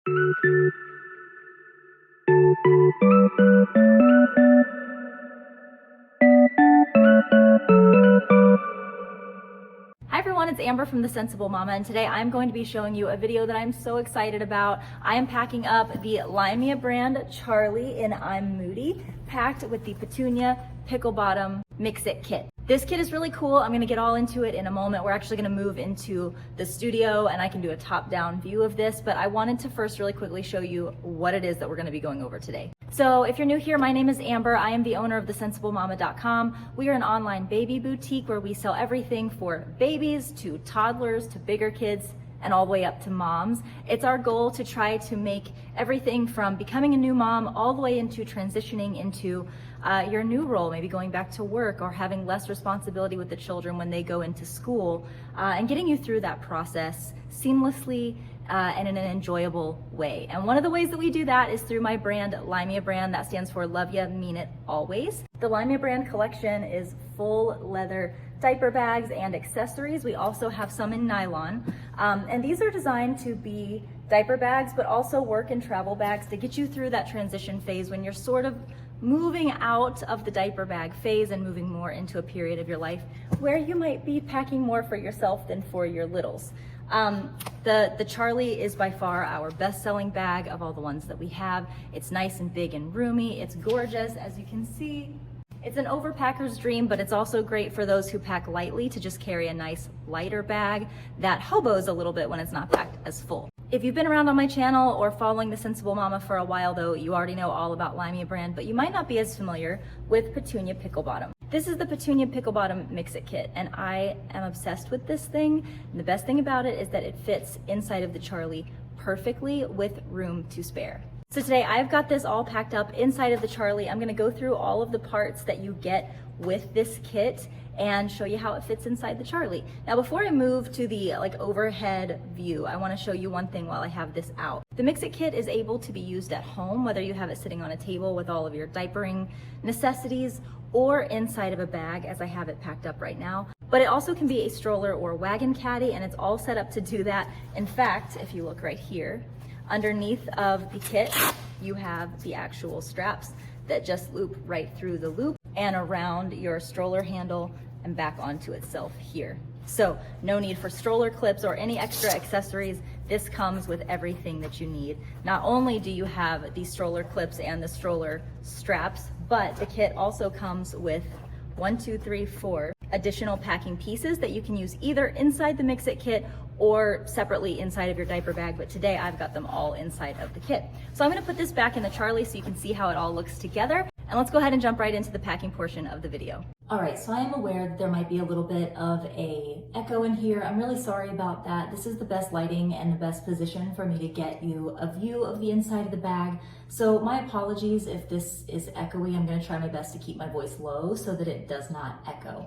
Hi everyone, it's Amber from The Sensible Mama, and today I'm going to be showing you a video that I'm so excited about. I am packing up the LYMIA brand Charlie in I'm Moody, packed with the Petunia Pickle Bottom Mix-It Kit. This kit is really cool. I'm gonna get all into it in a moment. We're actually gonna move into the studio and I can do a top-down view of this, but I wanted to first really quickly show you what it is that we're gonna be going over today. So if you're new here, my name is Amber. I am the owner of thesensiblemama.com. We are an online baby boutique where we sell everything for babies to toddlers to bigger kids and all the way up to moms. It's our goal to try to make everything from becoming a new mom all the way into transitioning into your new role, maybe going back to work or having less responsibility with the children when they go into school, and getting you through that process seamlessly and in an enjoyable way. And one of the ways that we do that is through my brand, LYMIA brand. That stands for Love Ya, Mean It Always. The LYMIA brand collection is full leather diaper bags and accessories. We also have some in nylon. And these are designed to be diaper bags, but also work and travel bags to get you through that transition phase when you're sort of moving out of the diaper bag phase and moving more into a period of your life where you might be packing more for yourself than for your littles. The Charlie is by far our best-selling bag of all the ones that we have. It's nice and big and roomy. It's gorgeous, as you can see. It's an overpacker's dream, but it's also great for those who pack lightly to just carry a nice lighter bag that hobos a little bit when it's not packed as full. If you've been around on my channel or following The Sensible Mama for a while though, you already know all about LYMIA brand, but you might not be as familiar with Petunia Pickle Bottom. This is the Petunia Pickle Bottom Mix-It Kit, and I am obsessed with this thing. And the best thing about it is that it fits inside of the Charlie perfectly with room to spare. So today I've got this all packed up inside of the Charlie. I'm gonna go through all of the parts that you get with this kit and show you how it fits inside the Charlie. Now before I move to the overhead view, I wanna show you one thing while I have this out. The Mix-It Kit is able to be used at home, whether you have it sitting on a table with all of your diapering necessities or inside of a bag as I have it packed up right now. But it also can be a stroller or wagon caddy, and it's all set up to do that. In fact, if you look right here, underneath of the kit, you have the actual straps that just loop right through the loop and around your stroller handle and back onto itself here. So no need for stroller clips or any extra accessories. This comes with everything that you need. Not only do you have the stroller clips and the stroller straps, but the kit also comes with 4 additional packing pieces that you can use either inside the Mix-It Kit or separately inside of your diaper bag, but today I've got them all inside of the kit. So I'm gonna put this back in the Charlie so you can see how it all looks together, and let's go ahead and jump right into the packing portion of the video. All right, so I am aware that there might be a little bit of a echo in here. I'm really sorry about that. This is the best lighting and the best position for me to get you a view of the inside of the bag. So my apologies if this is echoey. I'm gonna try my best to keep my voice low so that it does not echo.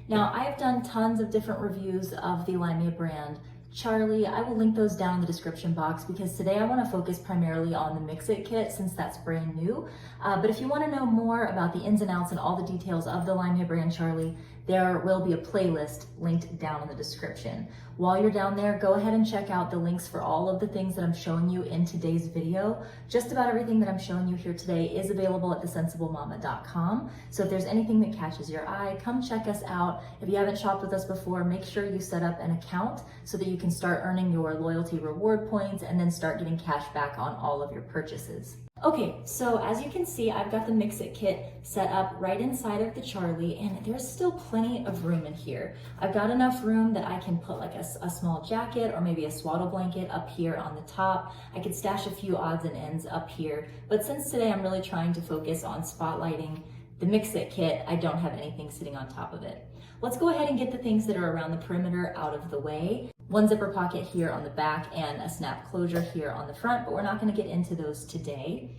Now, I've done tons of different reviews of the LYMIA brand Charlie. I will link those down in the description box because today I want to focus primarily on the Mix-It Kit since that's brand new. But if you want to know more about the ins and outs and all the details of the LYMIA brand Charlie, there will be a playlist linked down in the description. While you're down there, go ahead and check out the links for all of the things that I'm showing you in today's video. Just about everything that I'm showing you here today is available at thesensiblemama.com. So if there's anything that catches your eye, come check us out. If you haven't shopped with us before, make sure you set up an account so that you can start earning your loyalty reward points and then start getting cash back on all of your purchases. Okay, so as you can see, I've got the Mix-It Kit set up right inside of the Charlie, and there's still plenty of room in here. I've got enough room that I can put like a small jacket or maybe a swaddle blanket up here on the top. I could stash a few odds and ends up here, but since today I'm really trying to focus on spotlighting the Mix-It Kit, I don't have anything sitting on top of it. Let's go ahead and get the things that are around the perimeter out of the way. One zipper pocket here on the back and a snap closure here on the front, but we're not going to get into those today.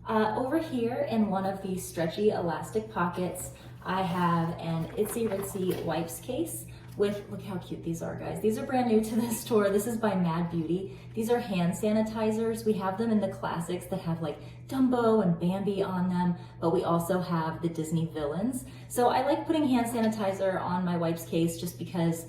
Over here in one of these stretchy elastic pockets, I have an itsy ritzy wipes case with, look how cute these are, guys. These are brand new to the store. This is by Mad Beauty. These are hand sanitizers. We have them in the classics that have like Dumbo and Bambi on them, but we also have the Disney villains. So I like putting hand sanitizer on my wipes case just because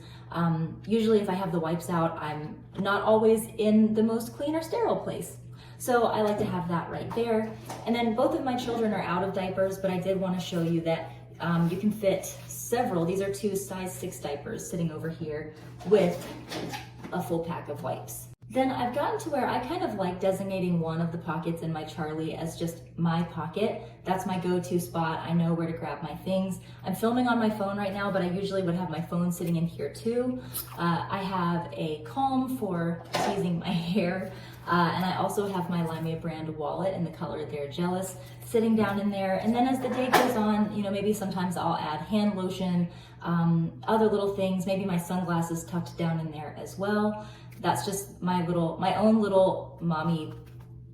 usually if I have the wipes out, I'm not always in the most clean or sterile place. So I like to have that right there. And then both of my children are out of diapers, but I did want to show you that you can fit several. These are 2 size 6 diapers sitting over here with a full pack of wipes. Then I've gotten to where I kind of like designating one of the pockets in my Charlie as just my pocket. That's my go-to spot. I know where to grab my things. I'm filming on my phone right now, but I usually would have my phone sitting in here too. I have a comb for teasing my hair. And I also have my LYMIA brand wallet in the color They're Jealous sitting down in there. And then as the day goes on, you know, maybe sometimes I'll add hand lotion, other little things, maybe my sunglasses tucked down in there as well. That's just my own little mommy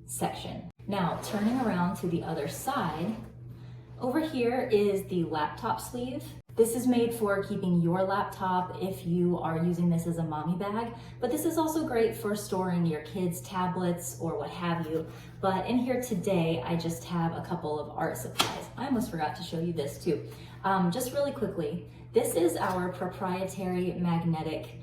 section. Now, turning around to the other side, over here is the laptop sleeve. This is made for keeping your laptop if you are using this as a mommy bag, but this is also great for storing your kids' tablets or what have you. But in here today, I just have a couple of art supplies. I almost forgot to show you this too. Just really quickly, this is our proprietary magnetic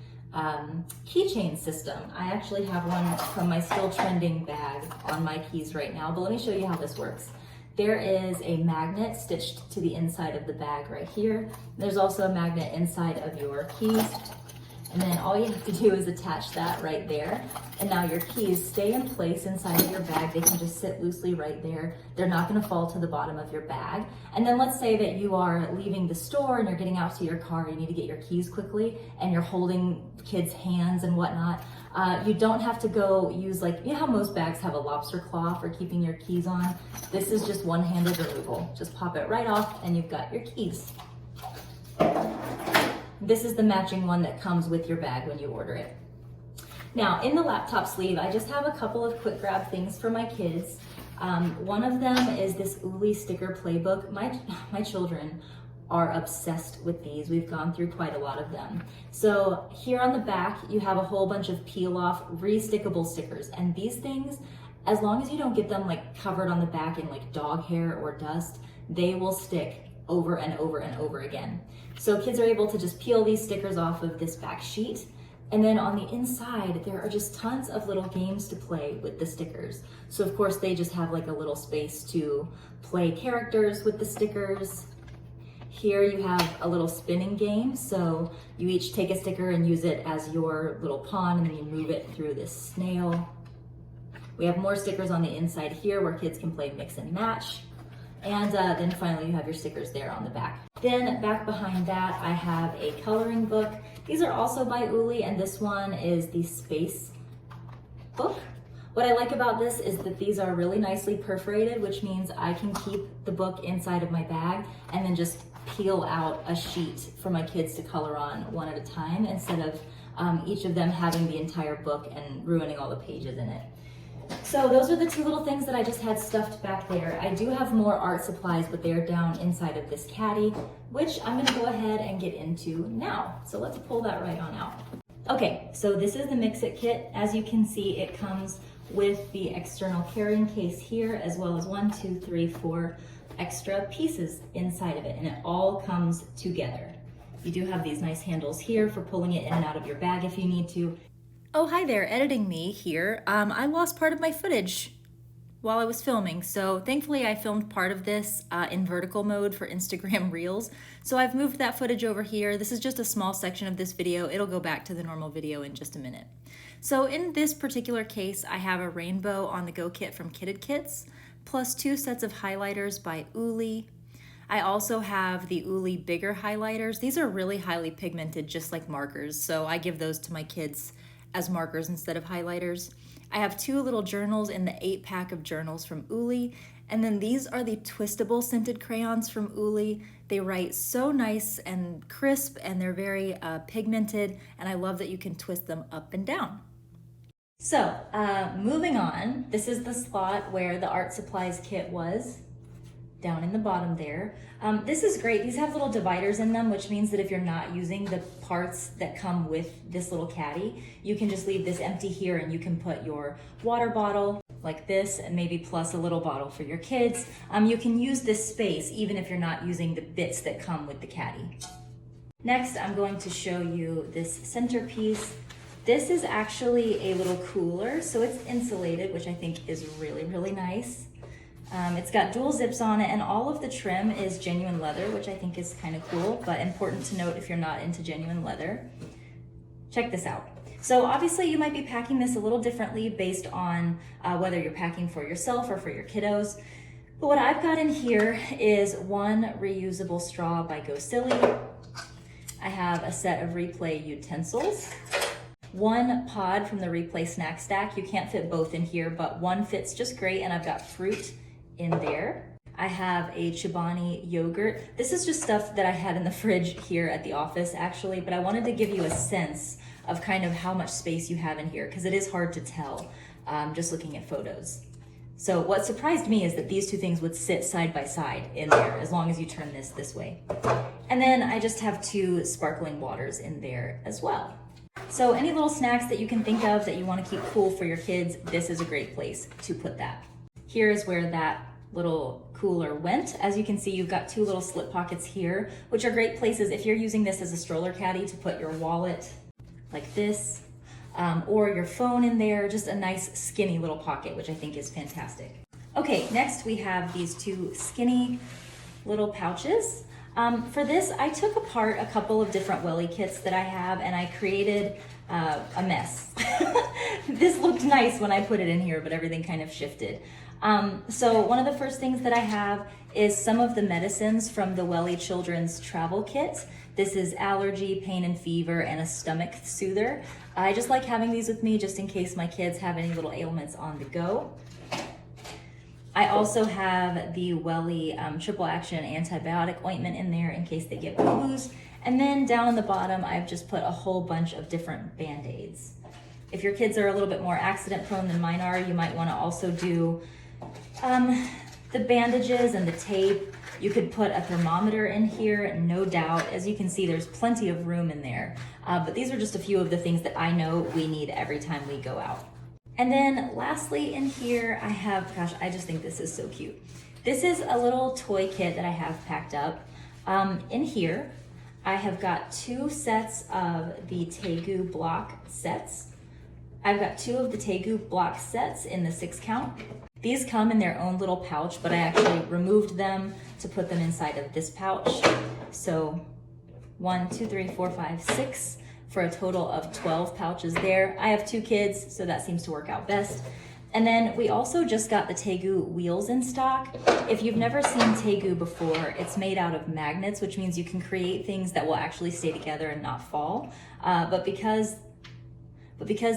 keychain system. I actually have one from my Still Trending bag on my keys right now, but let me show you how this works. There is a magnet stitched to the inside of the bag right here. There's also a magnet inside of your keys. And then all you have to do is attach that right there. And now your keys stay in place inside of your bag. They can just sit loosely right there. They're not gonna fall to the bottom of your bag. And then let's say that you are leaving the store and you're getting out to your car, you need to get your keys quickly, and you're holding kids' hands and whatnot. You don't have to go use, like, you know how most bags have a lobster claw for keeping your keys on? This is just one-handed removal. Just pop it right off and you've got your keys. This is the matching one that comes with your bag when you order it. Now, in the laptop sleeve, I just have a couple of quick grab things for my kids. One of them is this Uli sticker playbook. My children are obsessed with these. We've gone through quite a lot of them. So here on the back, you have a whole bunch of peel-off, re-stickable stickers. And these things, as long as you don't get them like covered on the back in like dog hair or dust, they will stick over and over and over again. So kids are able to just peel these stickers off of this back sheet. And then on the inside, there are just tons of little games to play with the stickers. So of course they just have like a little space to play characters with the stickers. Here you have a little spinning game. So you each take a sticker and use it as your little pawn, and then you move it through this snail. We have more stickers on the inside here where kids can play mix and match. And then finally you have your stickers there on the back. Then back behind that, I have a coloring book. These are also by Uli, and this one is the Space book. What I like about this is that these are really nicely perforated, which means I can keep the book inside of my bag and then just peel out a sheet for my kids to color on one at a time, instead of each of them having the entire book and ruining all the pages in it. So those are the two little things that I just had stuffed back there. I do have more art supplies, but they are down inside of this caddy, which I'm gonna go ahead and get into now. So let's pull that right on out. Okay, so this is the Mix-It kit. As you can see, it comes with the external carrying case here, as well as 1, 2, 3, 4 extra pieces inside of it, and it all comes together. You do have these nice handles here for pulling it in and out of your bag if you need to. Oh, hi there, editing me here. I lost part of my footage while I was filming, so thankfully I filmed part of this in vertical mode for Instagram Reels. So I've moved that footage over here. This is just a small section of this video. It'll go back to the normal video in just a minute. So in this particular case, I have a rainbow on the go kit from Kitted Kits, plus 2 sets of highlighters by Uli. I also have the Uli bigger highlighters. These are really highly pigmented, just like markers, so I give those to my kids as markers instead of highlighters. I have 2 little journals in the 8-pack of journals from Uli, and then these are the twistable scented crayons from Uli. They write so nice and crisp, and they're very pigmented, and I love that you can twist them up and down. So, moving on, this is the slot where the art supplies kit was, down in the bottom there. This is great. These have little dividers in them, which means that if you're not using the parts that come with this little caddy, you can just leave this empty here and you can put your water bottle like this, and maybe plus a little bottle for your kids. You can use this space even if you're not using the bits that come with the caddy. Next, I'm going to show you this centerpiece. This is actually a little cooler, so it's insulated, which I think is really, really nice. It's got dual zips on it, and all of the trim is genuine leather, which I think is kind of cool, but important to note if you're not into genuine leather. Check this out. So obviously you might be packing this a little differently based on whether you're packing for yourself or for your kiddos. But what I've got in here is one reusable straw by Go Silly. I have a set of Replay utensils. One pod from the Replay snack stack. You can't fit both in here, but one fits just great, and I've got fruit in there. I have a Chobani yogurt. This is just stuff that I had in the fridge here at the office actually, but I wanted to give you a sense of kind of how much space you have in here, because it is hard to tell just looking at photos. So what surprised me is that these two things would sit side by side in there as long as you turn this way. And then I just have two sparkling waters in there as well. So any little snacks that you can think of that you want to keep cool for your kids, this is a great place to put that. Here is where that little cooler went. As you can see, you've got two little slip pockets here, which are great places if you're using this as a stroller caddy to put your wallet like this, or your phone in there, just a nice skinny little pocket, which I think is fantastic. Okay, next we have these two skinny little pouches. For this, I took apart a couple of different welly kits that I have, and I created a mess. This looked nice when I put it in here, but everything kind of shifted. So one of the first things that I have is some of the medicines from the Welly Children's Travel Kit. This is allergy, pain and fever, and a stomach soother. I just like having these with me just in case my kids have any little ailments on the go. I also have the Welly triple action antibiotic ointment in there in case they get blues. And then down on the bottom, I've just put a whole bunch of different Band-Aids. If your kids are a little bit more accident prone than mine are, you might want to also do the bandages and the tape. You could put a thermometer in here, no doubt. As you can see, there's plenty of room in there. But these are just a few of the things that I know we need every time we go out. And then lastly in here, I have, gosh, I just think this is so cute. This is a little toy kit that I have packed up. In here, I have got two sets of the Tegu block sets. I've got two of the Tegu block sets in the 6 count. These come in their own little pouch, but I actually removed them to put them inside of this pouch. So 1, 2, 3, 4, 5, 6 for a total of 12 pouches there. I have 2 kids, so that seems to work out best. And then we also just got the Tegu wheels in stock. If you've never seen Tegu before, it's made out of magnets, which means you can create things that will actually stay together and not fall. But because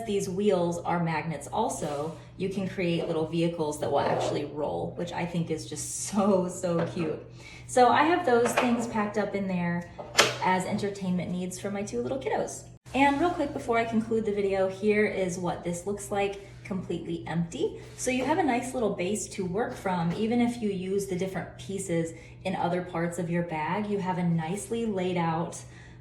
these wheels are magnets also, you can create little vehicles that will actually roll, which I think is just so, so cute. So I have those things packed up in there as entertainment needs for my 2 little kiddos. And real quick before I conclude the video, here is what this looks like completely empty. So you have a nice little base to work from. Even if you use the different pieces in other parts of your bag, you have a nicely laid out,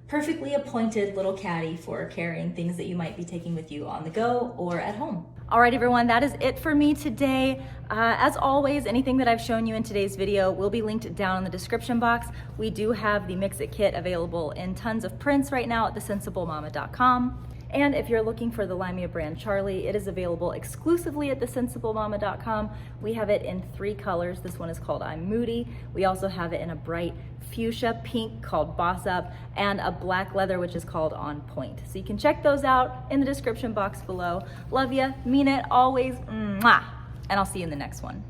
perfectly appointed little caddy for carrying things that you might be taking with you on the go or at home. All right, everyone, that is it for me today. As always, anything that I've shown you in today's video will be linked down in the description box. We do have the Mix It kit available in tons of prints right now at thesensiblemama.com. And if you're looking for the LYMIA brand Charlie, it is available exclusively at thesensiblemama.com. We have it in 3 colors. This one is called I'm Moody. We also have it in a bright fuchsia pink called Boss Up, and a black leather which is called On Point. So you can check those out in the description box below. Love ya, mean it, always, mwah, and I'll see you in the next one.